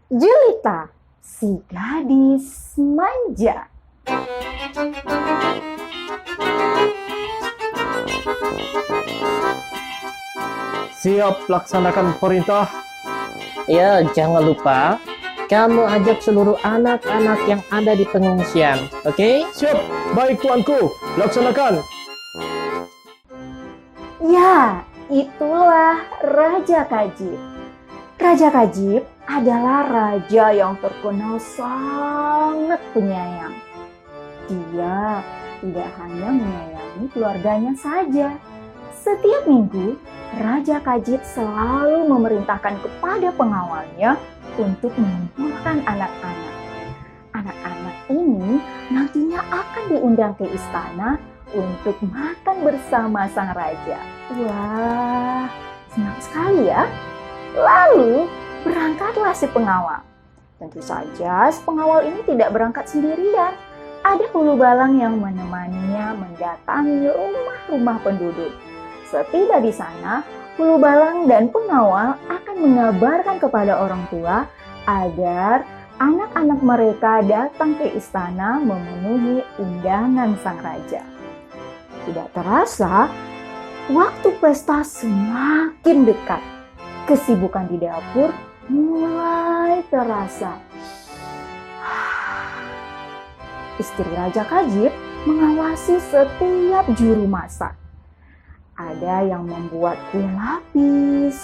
Jelita, si gadis manja. Siap laksanakan perintah. Ya, jangan lupa kamu ajak seluruh anak-anak yang ada di pengungsian, oke? Siap, baik tuanku, laksanakan. Ya, itulah Raja Kajib. Raja Kajib adalah raja yang terkenal sangat penyayang. Dia tidak hanya menyayangi keluarganya saja. Setiap minggu, Raja Kajib selalu memerintahkan kepada pengawalnya untuk mengumpulkan anak-anak. Anak-anak ini nantinya akan diundang ke istana untuk makan bersama sang raja. Wah, senang sekali ya. Lalu berangkatlah si pengawal. Tentu saja si pengawal ini tidak berangkat sendirian. Ada hulu balang yang menemaninya mendatangi rumah-rumah penduduk. Setiba di sana, hulu balang dan pengawal akan mengabarkan kepada orang tua agar anak-anak mereka datang ke istana memenuhi undangan sang raja. Tidak terasa, waktu pesta semakin dekat. Kesibukan di dapur mulai terasa. Istri Raja Kajib mengawasi setiap juru masak. Ada yang membuat kue lapis,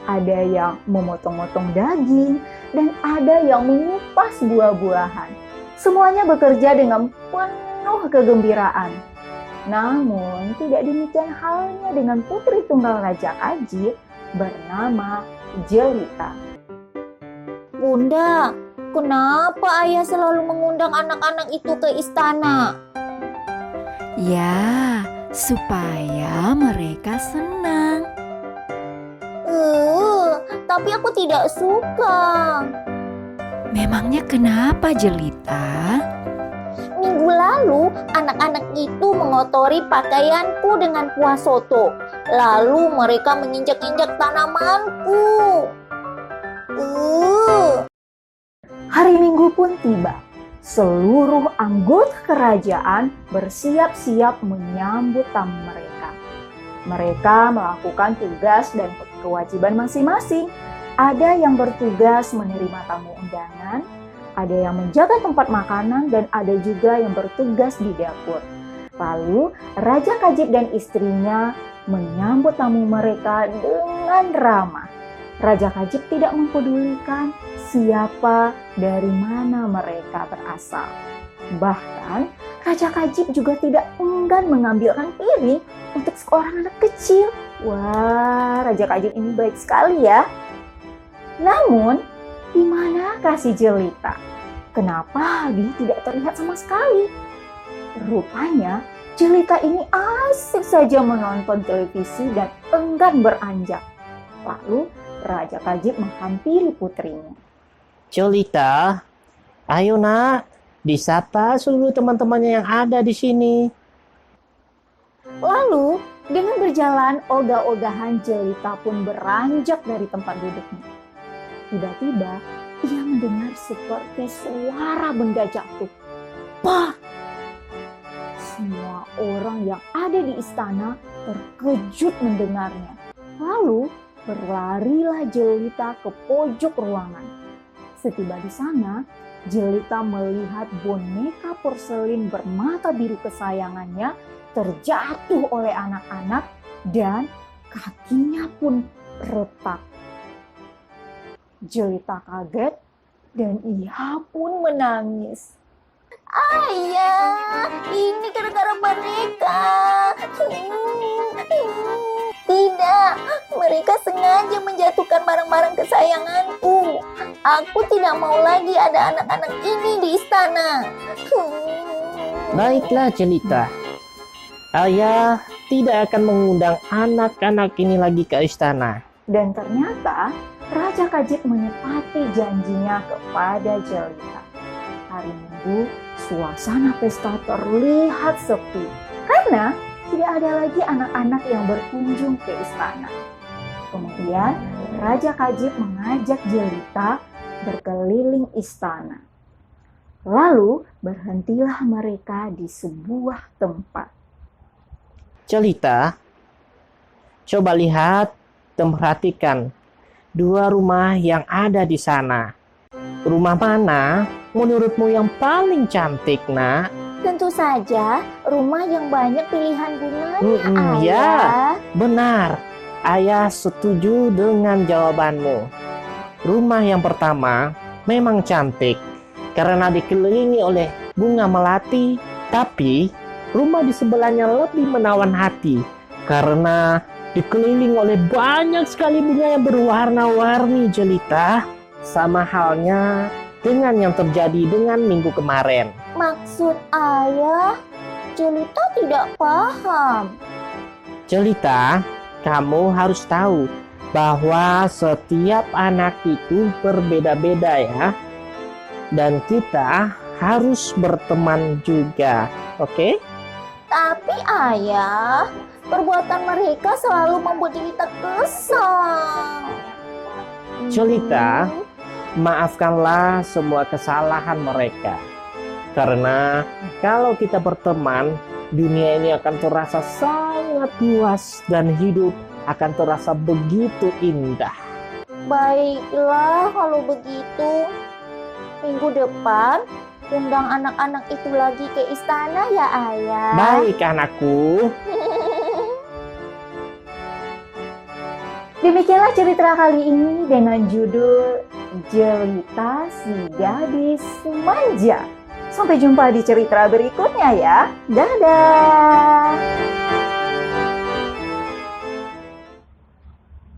ada yang memotong-motong daging, dan ada yang mengupas buah-buahan. Semuanya bekerja dengan penuh kegembiraan. Namun, tidak demikian halnya dengan putri tunggal Raja Kajib bernama Jelita. Bunda, kenapa ayah selalu mengundang anak-anak itu ke istana? Ya, supaya mereka senang. Tapi aku tidak suka. Memangnya kenapa, Jelita? Minggu lalu, anak-anak itu mengotori pakaianku dengan kuah soto. Lalu mereka menginjak-injak tanamanku. Hari Minggu pun tiba. Seluruh anggota kerajaan bersiap-siap menyambut tamu mereka. Mereka melakukan tugas dan kewajiban masing-masing. Ada yang bertugas menerima tamu undangan, ada yang menjaga tempat makanan, dan ada juga yang bertugas di dapur. Lalu, Raja Kajib dan istrinya menyambut tamu mereka dengan ramah. Raja Kajib tidak mempedulikan siapa dari mana mereka berasal. Bahkan, Raja Kajib juga tidak enggan mengambilkan piring untuk seorang anak kecil. Wah, Raja Kajib ini baik sekali ya. Namun, di manakah si Jelita? Kenapa dia tidak terlihat sama sekali? Rupanya, Jelita ini asik saja menonton televisi dan enggan beranjak. Lalu, Raja Kajib menghampiri putrinya. Jelita, ayo nak, disapa seluruh teman-temannya yang ada di sini. Lalu, dengan berjalan ogah-ogahan, Jelita pun beranjak dari tempat duduknya. Tiba-tiba, ia mendengar seperti suara benda jatuh. Bah! Semua orang yang ada di istana terkejut mendengarnya. Lalu, berlarilah Jelita ke pojok ruangan. Setiba di sana, Jelita melihat boneka porselin bermata biru kesayangannya terjatuh oleh anak-anak dan kakinya pun retak. Jelita kaget dan ia pun menangis. Ayah, ini gara-gara mereka. Tidak, mereka sengaja menjatuhkan barang-barang kesayanganku. Aku tidak mau lagi ada anak-anak ini di istana. Baiklah Jelita, ayah tidak akan mengundang anak-anak ini lagi ke istana. Dan ternyata Raja Kajib menepati janjinya kepada Jelita. Hari Minggu, suasana pesta terlihat sepi karena tidak ada lagi anak-anak yang berkunjung ke istana. Kemudian Raja Kajib mengajak Jelita berkeliling istana. Lalu berhentilah mereka di sebuah tempat. Jelita, coba lihat dan perhatikan dua rumah yang ada di sana. Rumah mana menurutmu yang paling cantik, nak? Tentu saja rumah yang banyak pilihan bunganya, Ya, Ayah. benar. Ayah setuju dengan jawabanmu. Rumah yang pertama memang cantik karena dikelilingi oleh bunga melati, tapi rumah di sebelahnya lebih menawan hati karena dikelilingi oleh banyak sekali bunga yang berwarna-warni, Jelita. Sama halnya dengan yang terjadi dengan minggu kemarin. Maksud Ayah, Jelita tidak paham. Jelita, kamu harus tahu bahwa setiap anak itu berbeda-beda ya. Dan kita harus berteman juga, oke? Tapi Ayah, perbuatan mereka selalu membuat Jelita kesal. Jelita, maafkanlah semua kesalahan mereka. Karena kalau kita berteman, dunia ini akan terasa sangat luas dan hidup akan terasa begitu indah. Baiklah kalau begitu. Minggu depan, undang anak-anak itu lagi ke istana ya, Ayah. Baik, anakku. Demikianlah cerita kali ini dengan judul Jelita si Gadis Manja. Sampai jumpa di cerita berikutnya ya. Dadah!